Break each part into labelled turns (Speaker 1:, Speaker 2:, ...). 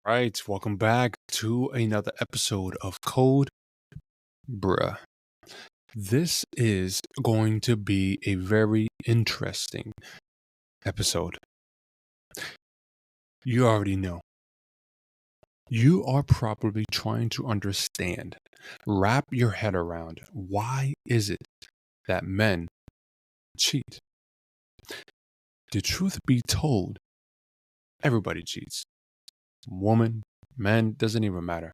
Speaker 1: Right, welcome back to another episode of Code Bruh. This is going to be a very interesting episode. You already know. You are probably trying to understand, wrap your head around why is it that men cheat? The truth be told, everybody cheats. Woman, man, doesn't even matter.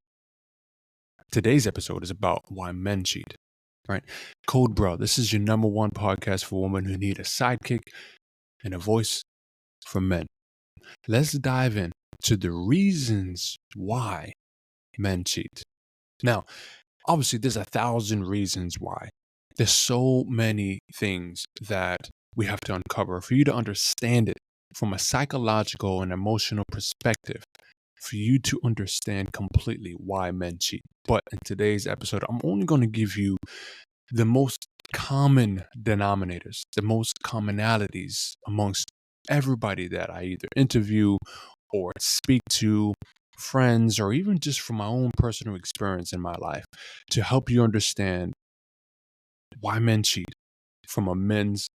Speaker 1: Today's episode is about why men cheat. Right? Code Bro, this is your number one podcast for women who need a sidekick and a voice for men. Let's dive in to the reasons why men cheat. Now, obviously, there's 1,000 reasons why. There's so many things that we have to uncover for you to understand it from a psychological and emotional perspective, for you to understand completely why men cheat. But in today's episode, I'm only going to give you the most common denominators, the most commonalities amongst everybody that I either interview or speak to, friends, or even just from my own personal experience in my life, to help you understand why men cheat from a men's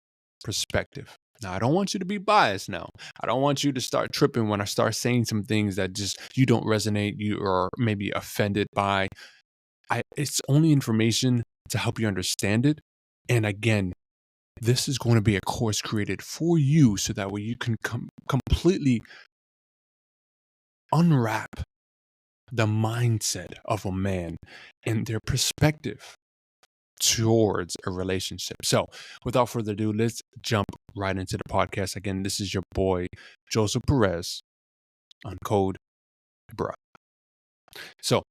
Speaker 1: perspective. Now, I don't want you to be biased now. I don't want you to start tripping when I start saying some things that just you don't resonate, you are maybe offended by. It's only information to help you understand it. And again, this is going to be a course created for you so that way you can completely unwrap the mindset of a man and their perspective towards a relationship. So, without further ado, let's jump right into the podcast. Again, this is your boy, Joseph Perez on Code Bruh. So,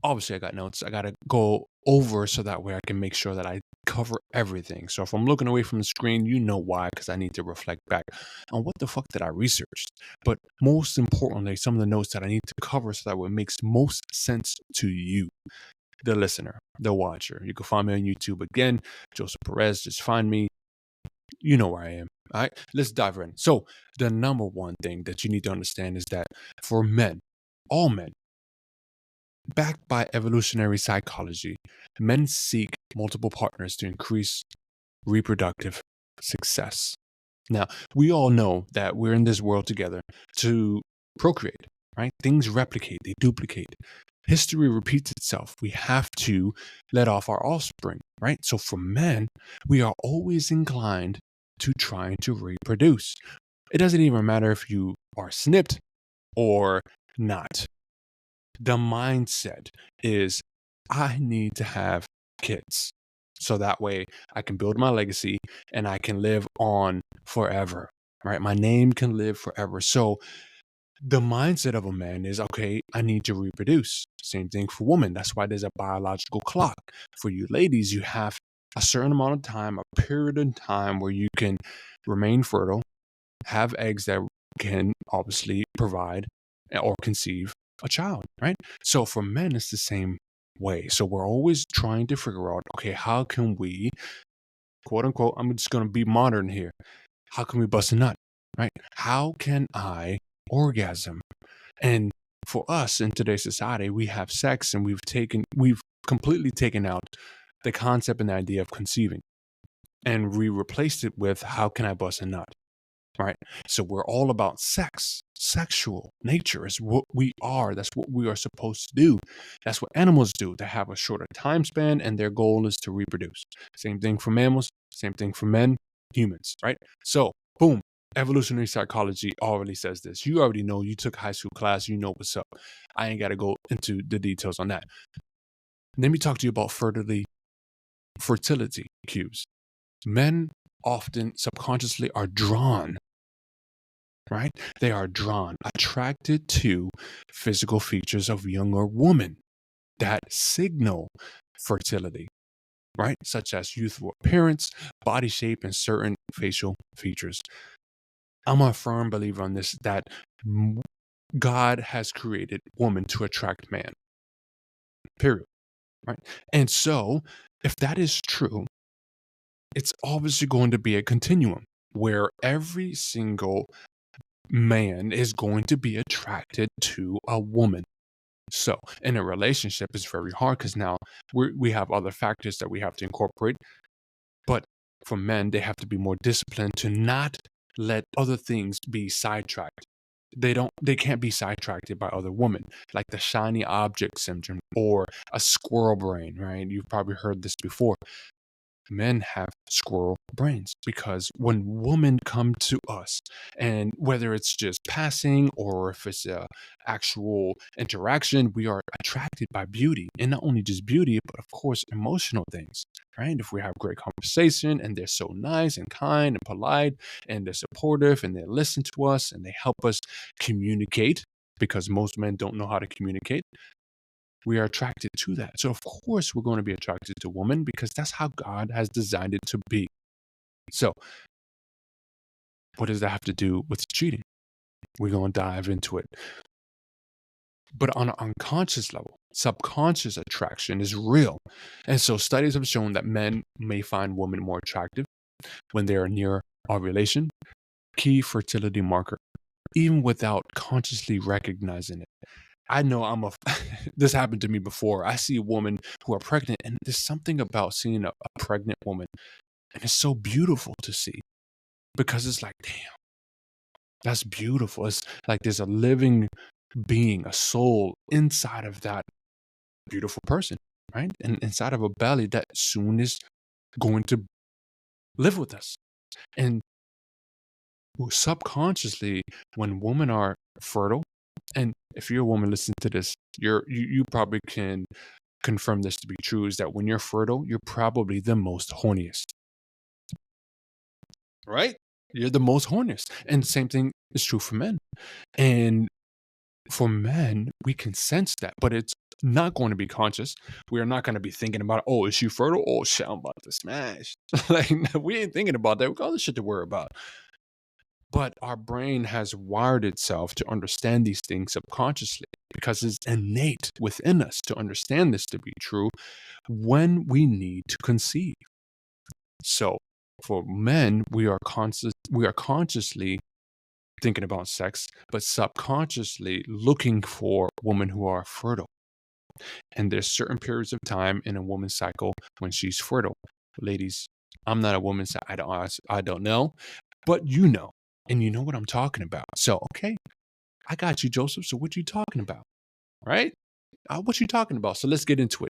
Speaker 1: obviously, I got notes. I got to go over so that way I can make sure that I cover everything. So if I'm looking away from the screen, you know why, because I need to reflect back on what the fuck did I research. But most importantly, some of the notes that I need to cover so that it makes most sense to you, the listener, the watcher. You can find me on YouTube again, Joseph Perez. Just find me. You know where I am. All right, let's dive in. So the number one thing that you need to understand is that for men, all men, backed by evolutionary psychology, men seek multiple partners to increase reproductive success. Now, we all know that we're in this world together to procreate, right? Things replicate, they duplicate. History repeats itself. We have to let off our offspring, right? So for men, we are always inclined to trying to reproduce. It doesn't even matter if you are snipped or not. The mindset is I need to have kids so that way I can build my legacy and I can live on forever, right? My name can live forever. So the mindset of a man is, okay, I need to reproduce. Same thing for women. That's why there's a biological clock. For you ladies, you have a certain amount of time, a period of time where you can remain fertile, have eggs that can obviously provide or conceive a child, right? So for men, it's the same way. So we're always trying to figure out, okay, how can we, quote unquote, I'm just going to be modern here. How can we bust a nut, right? How can I orgasm? And for us in today's society, we have sex and we've completely taken out the concept and the idea of conceiving. And we replaced it with how can I bust a nut? Right? So we're all about sex. Sexual nature is what we are. That's what we are supposed to do. That's what animals do. They have a shorter time span and their goal is to reproduce. Same thing for mammals, same thing for men, humans, right? So, boom, evolutionary psychology already says this. You already know, you took high school class, you know what's up. I ain't got to go into the details on that. Let me talk to you about fertility cues. Men often subconsciously are drawn, right? They are drawn, attracted to physical features of younger women that signal fertility, right? Such as youthful appearance, body shape, and certain facial features. I'm a firm believer on this that God has created woman to attract man, period, right? And so, if that is true, it's obviously going to be a continuum where every single man is going to be attracted to a woman. So in a relationship, it's very hard because now we have other factors that we have to incorporate. But for men, they have to be more disciplined to not let other things be sidetracked. They can't be sidetracked by other women, like the shiny object syndrome or a squirrel brain, right? You've probably heard this before. Men have squirrel brains because when women come to us, and whether it's just passing or if it's a actual interaction, we are attracted by beauty, and not only just beauty, but of course emotional things, right? If we have great conversation and they're so nice and kind and polite and they're supportive and they listen to us and they help us communicate, because most men don't know how to communicate, we are attracted to that. So of course we're going to be attracted to women because that's how God has designed it to be. So what does that have to do with cheating? We're going to dive into it. But on an unconscious level, subconscious attraction is real. And so studies have shown that men may find women more attractive when they are near ovulation, key fertility marker, even without consciously recognizing it. I know this happened to me before. I see a woman who are pregnant, and there's something about seeing a pregnant woman, and it's so beautiful to see because it's like, damn, that's beautiful. It's like there's a living being, a soul inside of that beautiful person, right? And inside of a belly that soon is going to live with us. And subconsciously, when women are fertile, and if you're a woman listening to this, you probably can confirm this to be true, is that when you're fertile, you're probably the most horniest, right? You're the most horniest. And same thing is true for men. And for men, we can sense that, but it's not going to be conscious. We are not going to be thinking about, oh, is she fertile? Oh, shit, I'm about to smash. Like, we ain't thinking about that. We got other shit to worry about. But our brain has wired itself to understand these things subconsciously because it's innate within us to understand this to be true when we need to conceive. So for men, we are consciously thinking about sex, but subconsciously looking for women who are fertile. And there's certain periods of time in a woman's cycle when she's fertile. Ladies, I'm not a woman, so I don't know, but you know, and you know what I'm talking about. So, okay, I got you, Joseph. So what you talking about, right? What you talking about? So let's get into it.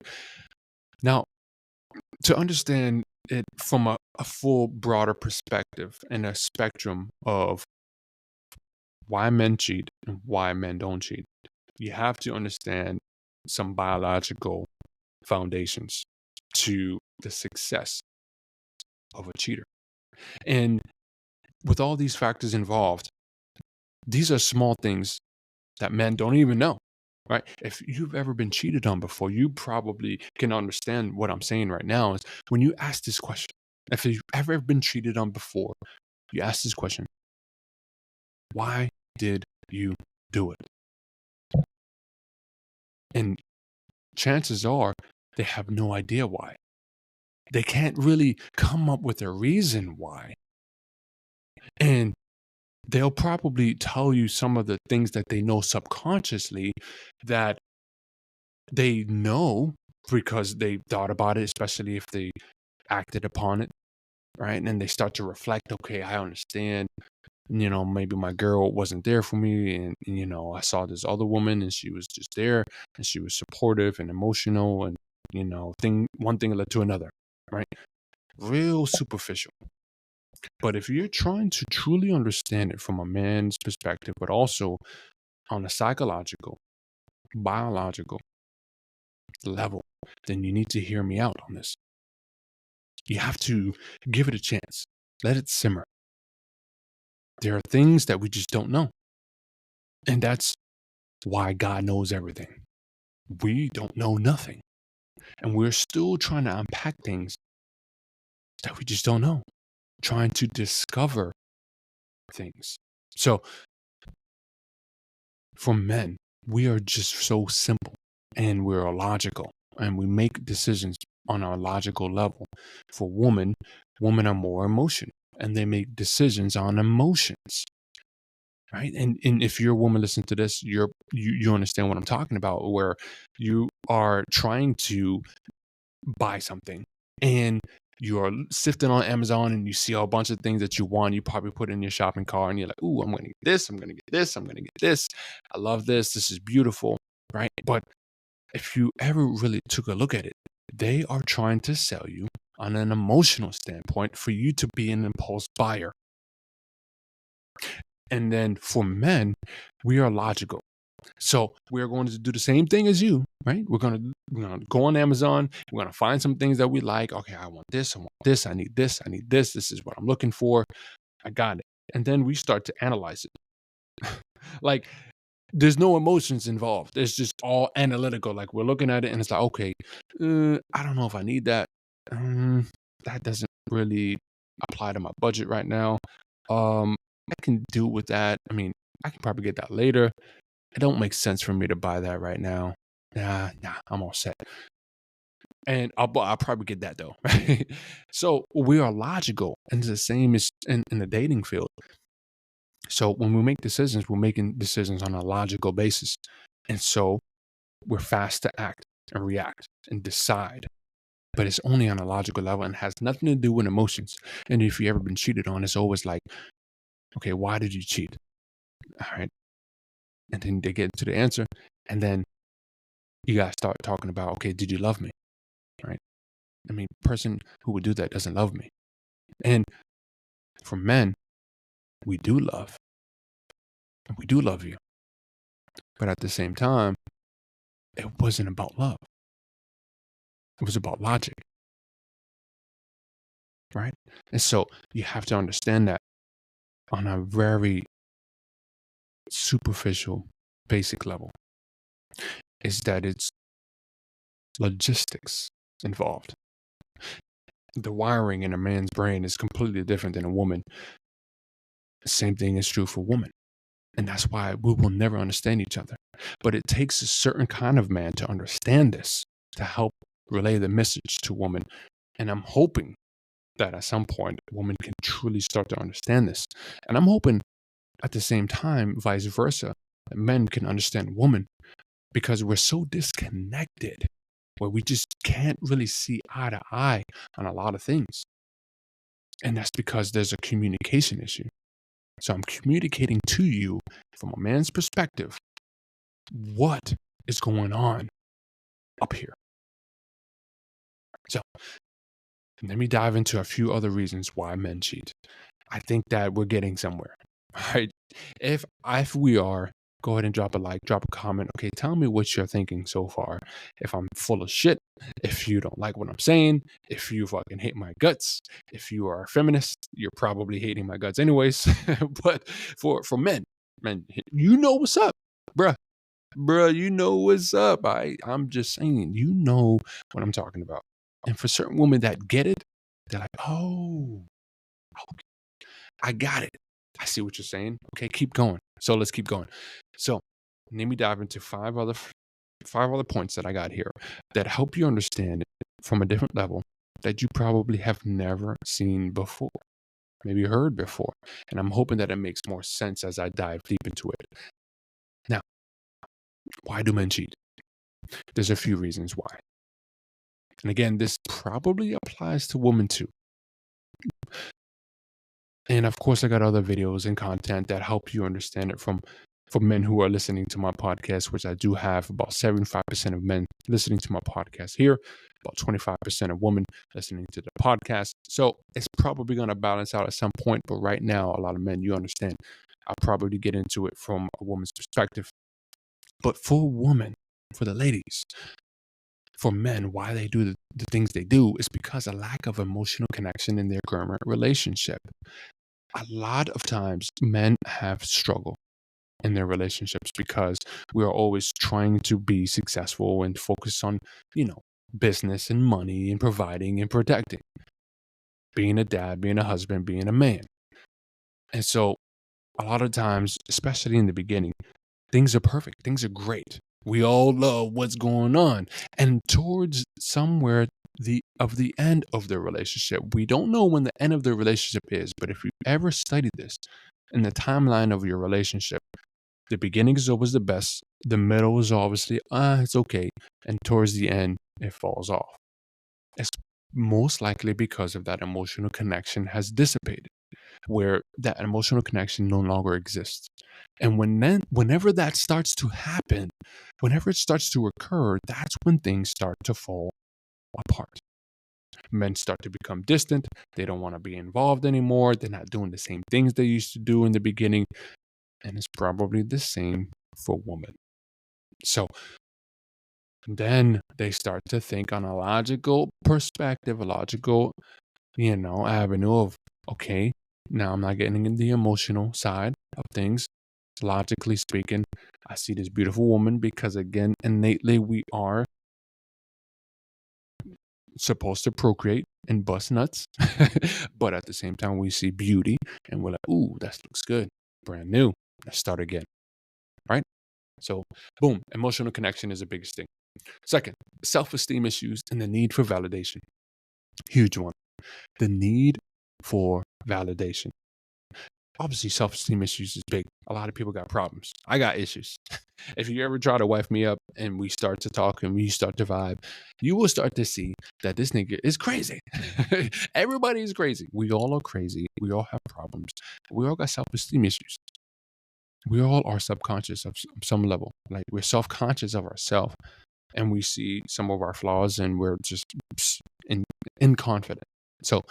Speaker 1: Now, to understand it from a full, broader perspective and a spectrum of why men cheat and why men don't cheat, you have to understand some biological foundations to the success of a cheater. And with all these factors involved, these are small things that men don't even know, right? If you've ever been cheated on before, you probably can understand what I'm saying right now is when you ask this question, if you've ever been cheated on before, you ask this question, why did you do it? And chances are they have no idea why. They can't really come up with a reason why. And they'll probably tell you some of the things that they know subconsciously that they know because they thought about it, especially if they acted upon it, right? And they start to reflect, okay, I understand, maybe my girl wasn't there for me. And, I saw this other woman and she was just there and she was supportive and emotional. And, one thing led to another, right? Real superficial. But if you're trying to truly understand it from a man's perspective, but also on a psychological, biological level, then you need to hear me out on this. You have to give it a chance. Let it simmer. There are things that we just don't know. And that's why God knows everything. We don't know nothing. And we're still trying to unpack things that we just don't know, trying to discover things. So for men, we are just so simple and we're logical and we make decisions on our logical level. For women are more emotional and they make decisions on emotions. right? And if you're a woman listening to this, you understand what I'm talking about, where you are trying to buy something and you're sifting on Amazon and you see a bunch of things that you want. You probably put in your shopping cart and you're like, "Ooh, I'm going to get this. I'm going to get this. I'm going to get this. I love this. This is beautiful." Right? But if you ever really took a look at it, they are trying to sell you on an emotional standpoint for you to be an impulse buyer. And then for men, we are logical. So we're going to do the same thing as you, right? We're gonna go on Amazon. We're gonna find some things that we like. Okay, I want this. I want this. I need this. I need this. This is what I'm looking for. I got it. And then we start to analyze it. Like there's no emotions involved. It's just all analytical. Like we're looking at it and it's like, okay, I don't know if I need that. That doesn't really apply to my budget right now. I can do with that. I mean, I can probably get that later. It don't make sense for me to buy that right now. Nah, I'm all set. And I'll probably get that though, right? So we are logical, and it's the same as in the dating field. So when we make decisions, we're making decisions on a logical basis. And so we're fast to act and react and decide. But it's only on a logical level and has nothing to do with emotions. And if you've ever been cheated on, it's always like, okay, why did you cheat? All right. And then they get to the answer. And then you guys start talking about, okay, did you love me? Right? I mean, person who would do that doesn't love me. And for men, we do love. We do love you. But at the same time, it wasn't about love. It was about logic. Right? And so you have to understand that on a very superficial, basic level, is that it's logistics involved. The wiring in a man's brain is completely different than a woman. The same thing is true for women. And that's why we will never understand each other. But it takes a certain kind of man to understand this, to help relay the message to women. And I'm hoping that at some point, women can truly start to understand this. And I'm hoping at the same time, vice versa, that men can understand women, because we're so disconnected where we just can't really see eye to eye on a lot of things. And that's because there's a communication issue. So I'm communicating to you from a man's perspective what is going on up here. So let me dive into a few other reasons why men cheat. I think that we're getting somewhere, right? If we are, go ahead and drop a like, drop a comment. Okay, tell me what you're thinking so far. If I'm full of shit, if you don't like what I'm saying, if you fucking hate my guts, if you are a feminist, you're probably hating my guts anyways. But for men, you know what's up, bruh. Bruh, you know what's up. I'm just saying, you know what I'm talking about. And for certain women that get it, they're like, oh, okay, I got it. I see what you're saying. Okay, keep going. So let's keep going. So let me dive into five other points that I got here that help you understand it from a different level that you probably have never seen before, maybe heard before. And I'm hoping that it makes more sense as I dive deep into it. Now, why do men cheat? There's a few reasons why. And again, this probably applies to women too. And of course, I got other videos and content that help you understand it from men who are listening to my podcast, which I do have about 75% of men listening to my podcast here, about 25% of women listening to the podcast. So it's probably going to balance out at some point. But right now, a lot of men, you understand, I'll probably get into it from a woman's perspective. But for women, for the ladies, for men, why they do the things they do is because a lack of emotional connection in their current relationship. A lot of times men have struggled in their relationships because we are always trying to be successful and focus on, business and money and providing and protecting, being a dad, being a husband, being a man. And so a lot of times, especially in the beginning, things are perfect. Things are great. We all love what's going on. And towards somewhere the end of the relationship, we don't know when the end of the relationship is, but if you ever studied this, in the timeline of your relationship, the beginning is always the best. The middle is obviously, it's okay. And towards the end, it falls off. It's most likely because of that emotional connection has dissipated, where that emotional connection no longer exists. And whenever that starts to happen, whenever it starts to occur, that's when things start to fall apart. Men start to become distant. They don't want to be involved anymore. They're not doing the same things they used to do in the beginning. And it's probably the same for women. So then they start to think on a logical perspective, a logical, avenue of, okay, now I'm not getting in the emotional side of things. Logically speaking, I see this beautiful woman because, again, innately we are supposed to procreate and bust nuts. But at the same time, we see beauty and we're like, ooh, that looks good. Brand new. Let's start again. Right? So, boom, emotional connection is the biggest thing. Second, self esteem issues and the need for validation. Huge one. The need for validation. Obviously, self esteem issues is big. A lot of people got problems. I got issues. If you ever try to wife me up and we start to talk and we start to vibe, you will start to see that this nigga is crazy. Everybody is crazy. We all are crazy. We all have problems. We all got self esteem issues. We all are subconscious of some level. Like, we're self conscious of ourselves and we see some of our flaws and we're just inconfident. So,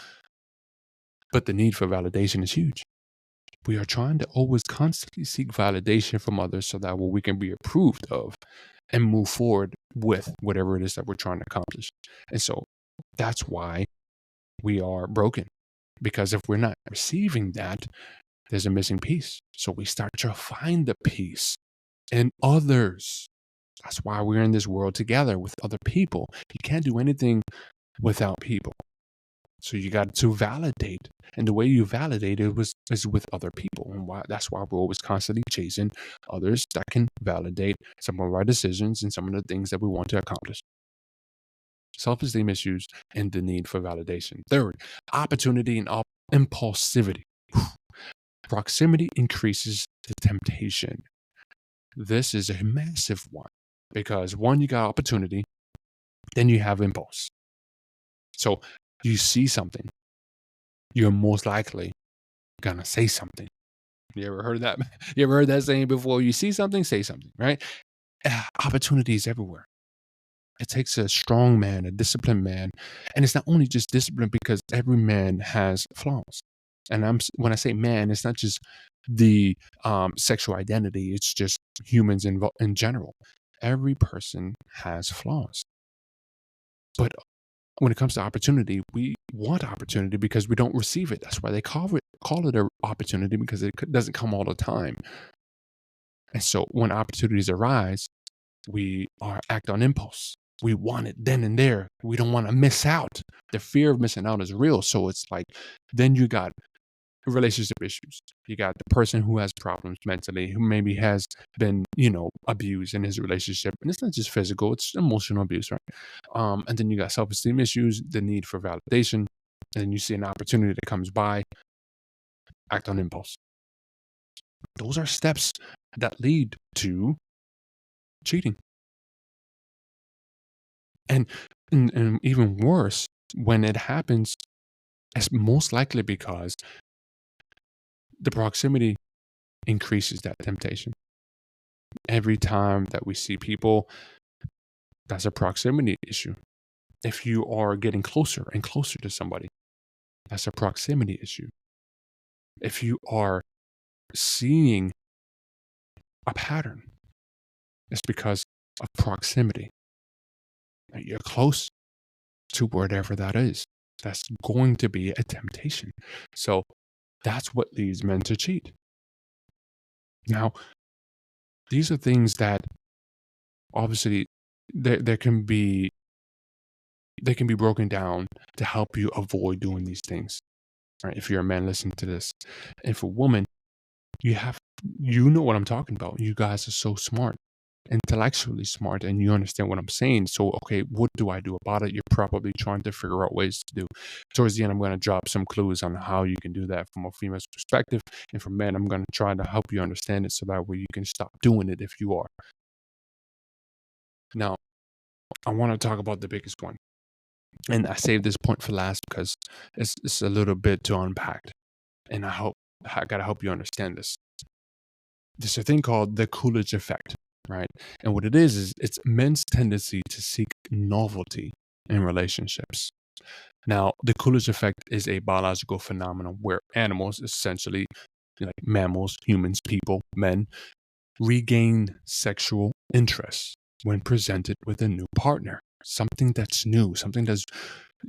Speaker 1: but the need for validation is huge. We are trying to always constantly seek validation from others so that we can be approved of and move forward with whatever it is that we're trying to accomplish. And so that's why we are broken, because if we're not receiving that, there's a missing piece. So we start to find the peace in others. That's why we're in this world together with other people. You can't do anything without people. So you got to validate. And the way you validate it is with other people. And that's why we're always constantly chasing others that can validate some of our decisions and some of the things that we want to accomplish. Self-esteem issues and the need for validation. Third, opportunity and impulsivity. Proximity increases the temptation. This is a massive one because, one, you got opportunity, then you have impulse. So you see something, you're most likely gonna say something. You ever heard that? You ever heard that saying before? You see something, say something, right? Opportunity is everywhere. It takes a strong man, a disciplined man, and it's not only just discipline because every man has flaws. And when I say man, it's not just the sexual identity; it's just humans in general. Every person has flaws, but when it comes to opportunity, we want opportunity because we don't receive it. That's why they call it an opportunity, because it doesn't come all the time. And so when opportunities arise, we act on impulse. We want it then and there. We don't want to miss out. The fear of missing out is real. So it's like, then you got relationship issues. You got the person who has problems mentally, who maybe has been, abused in his relationship. And it's not just physical, it's emotional abuse, right? And then you got self-esteem issues, the need for validation. And then you see an opportunity that comes by, act on impulse. Those are steps that lead to cheating. And even worse, when it happens, it's most likely because the proximity increases that temptation. Every time that we see people, that's a proximity issue. If you are getting closer and closer to somebody, that's a proximity issue. If you are seeing a pattern, it's because of proximity. You're close to whatever that is. That's going to be a temptation. So that's what leads men to cheat. Now, these are things that obviously there can be they can be broken down to help you avoid doing these things. Right? If you're a man listening to this, and for women, you know what I'm talking about. You guys are so smart. intellectually smart and you understand what I'm saying. So, okay, what do I do about it? You're probably trying to figure out ways to do. Towards the end, I'm going to drop some clues on how you can do that from a female's perspective. And for men, I'm going to try to help you understand it so that way you can stop doing it if you are. Now, I want to talk about the biggest one. And I saved this point for last because it's a little bit to unpack. And I got to help you understand this. There's a thing called the Coolidge effect, right? And what it is it's men's tendency to seek novelty in relationships. Now, the Coolidge effect is a biological phenomenon where animals, essentially like mammals, humans, people, men, regain sexual interest when presented with a new partner. Something that's new, something that's,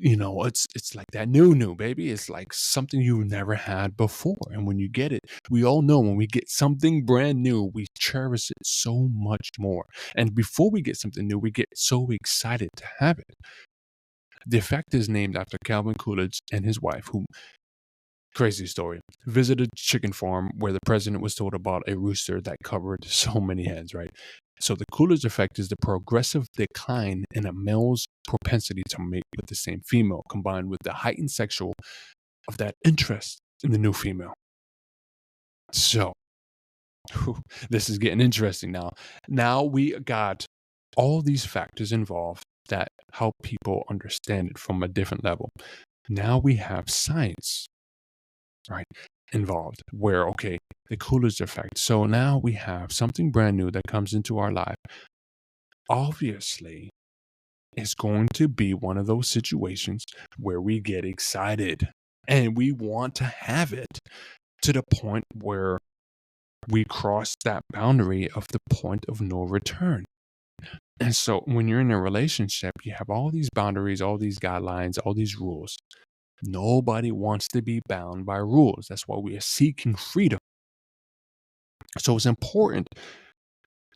Speaker 1: it's like that new baby. It's like something you've never had before. And when you get it, we all know when we get something brand new, we cherish it so much more. And before we get something new, we get so excited to have it. The effect is named after Calvin Coolidge and his wife, who, crazy story, visited a chicken farm where the president was told about a rooster that covered so many hens, right? So the Coolidge effect is the progressive decline in a male's propensity to mate with the same female, combined with the heightened sexual of that interest in the new female. So this is getting interesting now. Now we got all these factors involved that help people understand it from a different level. Now we have science, right, involved where, okay, the Coolidge effect. So now we have something brand new that comes into our life. Obviously, it's going to be one of those situations where we get excited and we want to have it to the point where we cross that boundary of the point of no return. And so when you're in a relationship, you have all these boundaries, all these guidelines, all these rules. Nobody wants to be bound by rules. That's why we are seeking freedom. So it's important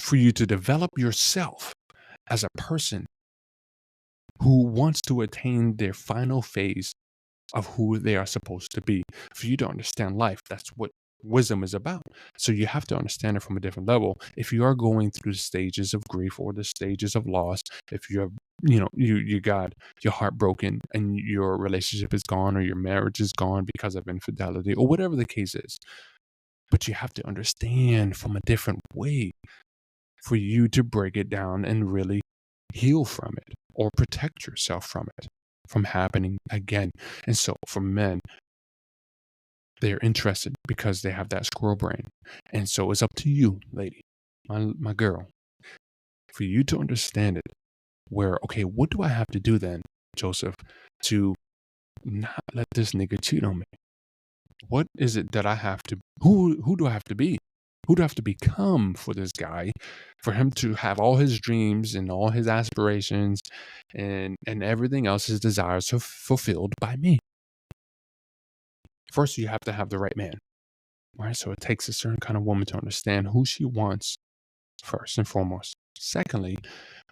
Speaker 1: for you to develop yourself as a person who wants to attain their final phase of who they are supposed to be. For you to understand life, that's what wisdom is about. So you have to understand it from a different level. If you are going through the stages of grief or the stages of loss, if you have, you got your heart broken and your relationship is gone or your marriage is gone because of infidelity or whatever the case is, but you have to understand from a different way for you to break it down and really heal from it or protect yourself from it from happening again. And so for men, they're interested because they have that squirrel brain. And so it's up to you, lady, my girl, for you to understand it where, okay, what do I have to do then, Joseph, to not let this nigga cheat on me? What is it that I have to, who do I have to be? Who do I have to become for this guy, for him to have all his dreams and all his aspirations and everything else, his desires are fulfilled by me? First, you have to have the right man, right? So it takes a certain kind of woman to understand who she wants first and foremost. Secondly,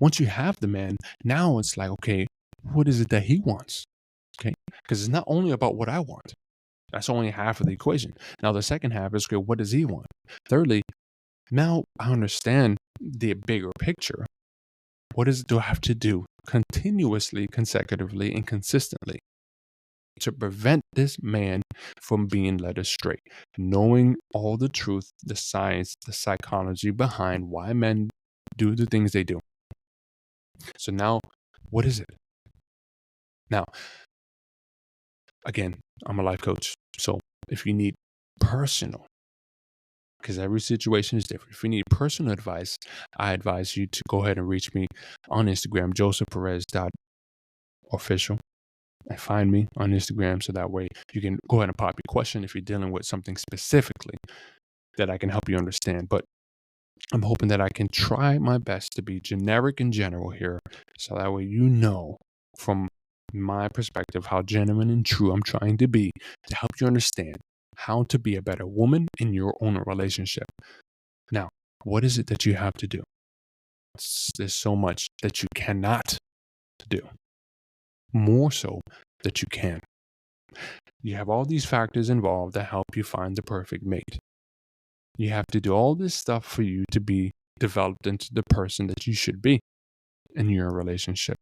Speaker 1: once you have the man, now it's like, okay, what is it that he wants? Okay, because it's not only about what I want. That's only half of the equation. Now, the second half is, okay, what does he want? Thirdly, now I understand the bigger picture. What do I have to do continuously, consecutively, and consistently to prevent this man from being led astray? Knowing all the truth, the science, the psychology behind why men do the things they do. So now, what is it? Now, again, I'm a life coach. So if you need personal, because every situation is different. If you need personal advice, I advise you to go ahead and reach me on Instagram, josephperez.official. And find me on Instagram so that way you can go ahead and pop your question if you're dealing with something specifically that I can help you understand. But I'm hoping that I can try my best to be generic and general here so that way you know from my perspective how genuine and true I'm trying to be to help you understand how to be a better woman in your own relationship. Now, what is it that you have to do? There's so much that you cannot do, more so that you can. You have all these factors involved that help you find the perfect mate. You have to do all this stuff for you to be developed into the person that you should be in your relationship.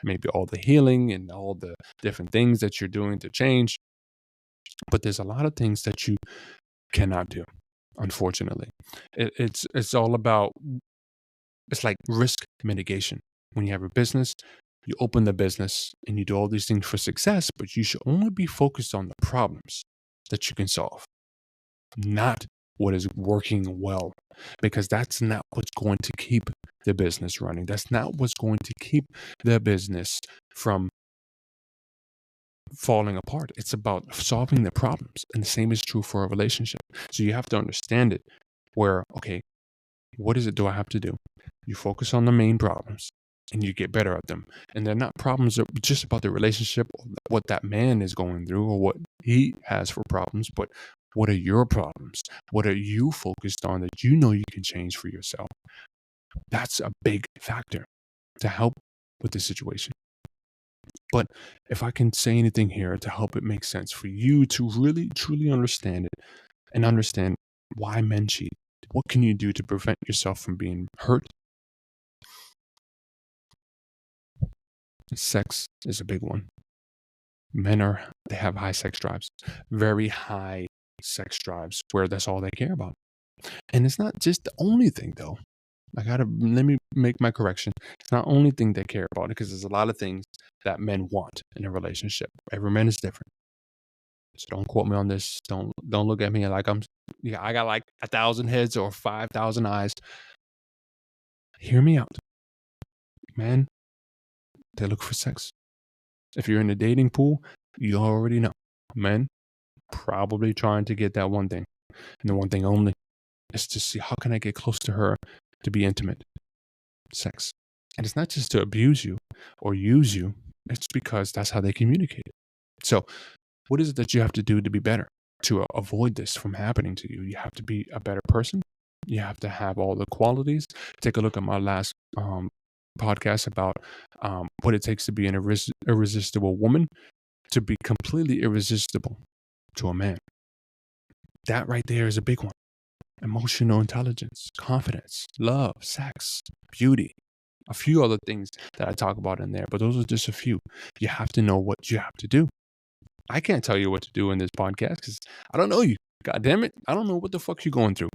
Speaker 1: Maybe all the healing and all the different things that you're doing to change, but there's a lot of things that you cannot do, unfortunately. It's all about, it's like risk mitigation. When you have a business, you open the business and you do all these things for success, but you should only be focused on the problems that you can solve, not what is working well, because that's not what's going to keep the business running. That's not what's going to keep the business from falling apart. It's about solving the problems. And the same is true for a relationship. So you have to understand it where, okay, what is it do I have to do? You focus on the main problems and you get better at them. And they're not problems that are just about the relationship or what that man is going through or what he has for problems, but what are your problems? What are you focused on that you know you can change for yourself? That's a big factor to help with the situation. But if I can say anything here to help it make sense for you to really, truly understand it and understand why men cheat, what can you do to prevent yourself from being hurt? Sex is a big one. They have high sex drives, very high sex drives where that's all they care about. And it's not just the only thing though. Let me make my correction. It's not only thing they care about because there's a lot of things that men want in a relationship. Every man is different. So don't quote me on this. Don't look at me like I got like 1,000 heads or 5,000 eyes. Hear me out. Men, they look for sex. If you're in a dating pool, you already know. Men probably trying to get that one thing. And the one thing only is to see how can I get close to her to be intimate. Sex. And it's not just to abuse you or use you. It's because that's how they communicate it. So what is it that you have to do to be better? To avoid this from happening to you, you have to be a better person. You have to have all the qualities. Take a look at my last podcast about what it takes to be an irresistible woman, to be completely irresistible to a man. That right there is a big one. Emotional intelligence, confidence, love, sex, beauty, a few other things that I talk about in there, but those are just a few. You have to know what you have to do. I can't tell you what to do in this podcast because I don't know you. God damn it. I don't know what the fuck you're going through.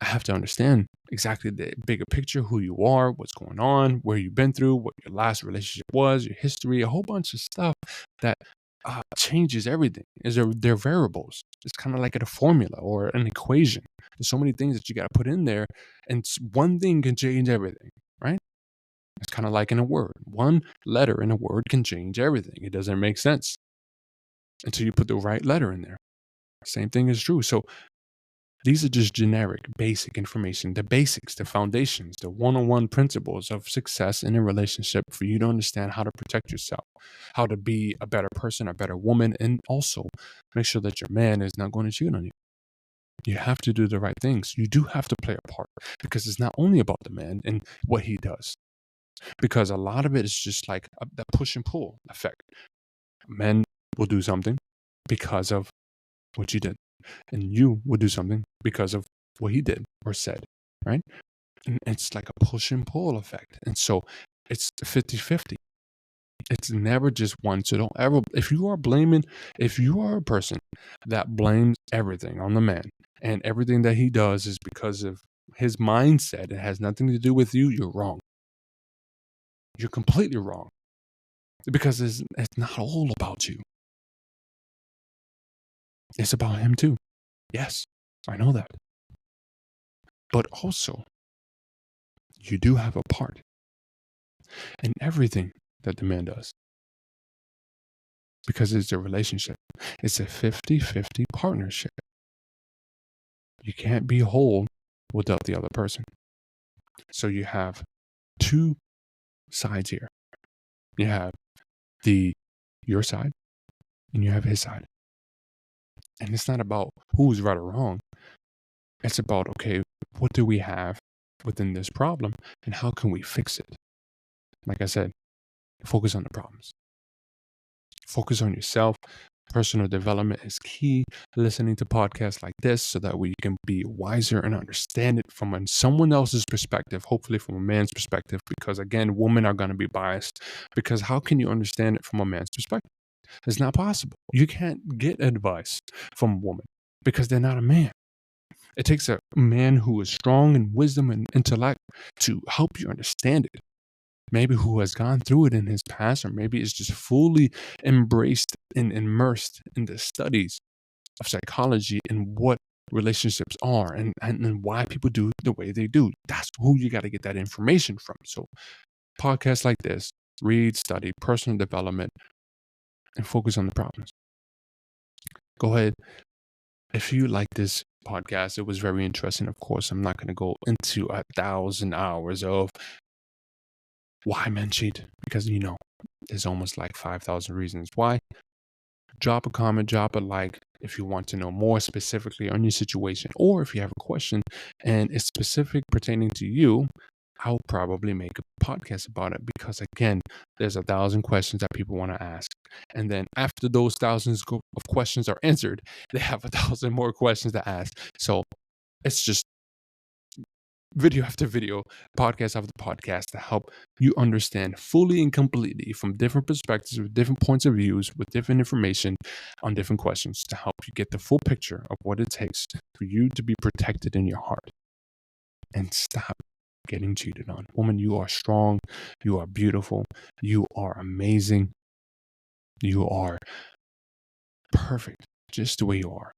Speaker 1: I have to understand exactly the bigger picture, who you are, what's going on, where you've been through, what your last relationship was, your history, a whole bunch of stuff that changes everything. They're variables. It's kind of like a formula or an equation. There's so many things that you got to put in there, and one thing can change everything, right? It's kind of like in a word. One letter in a word can change everything. It doesn't make sense until you put the right letter in there. Same thing is true. So these are just generic, basic information, the basics, the foundations, the one-on-one principles of success in a relationship for you to understand how to protect yourself, how to be a better person, a better woman, and also make sure that your man is not going to cheat on you. You have to do the right things. You do have to play a part because it's not only about the man and what he does, because a lot of it is just like the push and pull effect. Men will do something because of what you did, and you will do something because of what he did or said, right? And it's like a push and pull effect. And so it's 50-50. It's never just one. So don't ever, if you are a person that blames everything on the man and everything that he does is because of his mindset, it has nothing to do with you, you're wrong. You're completely wrong because it's not all about you. It's about him too. Yes, I know that. But also, you do have a part in everything that the man does. Because it's a relationship. It's a 50-50 partnership. You can't be whole without the other person. So you have two sides here. You have your side and you have his side. And it's not about who's right or wrong. It's about, okay, what do we have within this problem and how can we fix it? Like I said, focus on the problems. Focus on yourself. Personal development is key. Listening to podcasts like this so that we can be wiser and understand it from someone else's perspective, hopefully from a man's perspective, because again, women are going to be biased. Because how can you understand it from a man's perspective? It's not possible. You can't get advice from a woman because they're not a man. It takes a man who is strong in wisdom and intellect to help you understand it. Maybe who has gone through it in his past, or maybe is just fully embraced and immersed in the studies of psychology and what relationships are and why people do the way they do. That's who you got to get that information from. So podcasts like this, read, study, personal development, and focus on the problems. Go ahead. If you like this podcast, it was very interesting. Of course, I'm not going to go into 1,000 hours of why men cheat because, there's almost like 5,000 reasons why. Drop a comment, drop a like if you want to know more specifically on your situation, or if you have a question and it's specific pertaining to you. I'll probably make a podcast about it because, again, there's 1,000 questions that people want to ask. And then after those thousands of questions are answered, they have 1,000 more questions to ask. So it's just video after video, podcast after podcast to help you understand fully and completely from different perspectives, with different points of views, with different information on different questions to help you get the full picture of what it takes for you to be protected in your heart and stop getting cheated on. Woman, you are strong. You are beautiful. You are amazing. You are perfect just the way you are.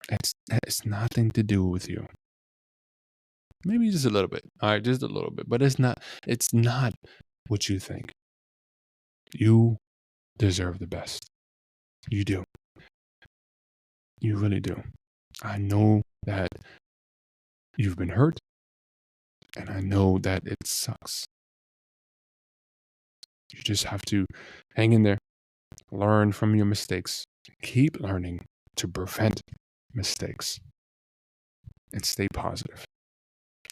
Speaker 1: It's nothing to do with you. Maybe just a little bit. All right, just a little bit. But it's not what you think. You deserve the best. You do. You really do. I know that you've been hurt, and I know that it sucks. You just have to hang in there, learn from your mistakes, keep learning to prevent mistakes, and stay positive.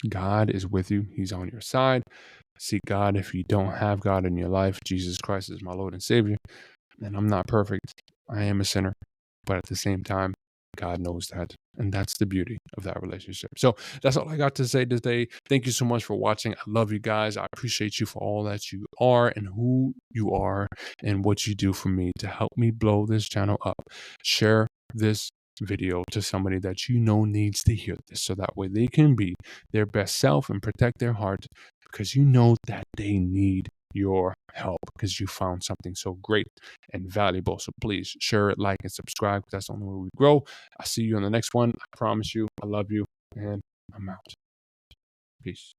Speaker 1: God is with you. He's on your side. Seek God. If you don't have God in your life, Jesus Christ is my Lord and Savior. And I'm not perfect. I am a sinner. But at the same time, God knows that. And that's the beauty of that relationship. So that's all I got to say today. Thank you so much for watching. I love you guys. I appreciate you for all that you are and who you are and what you do for me to help me blow this channel up. Share this video to somebody that you know needs to hear this so that way they can be their best self and protect their heart because you know that they need your help because you found something so great and valuable. So please share it, like, and subscribe. That's the only way we grow. I'll see you on the next one. I promise you. I love you, and I'm out. Peace.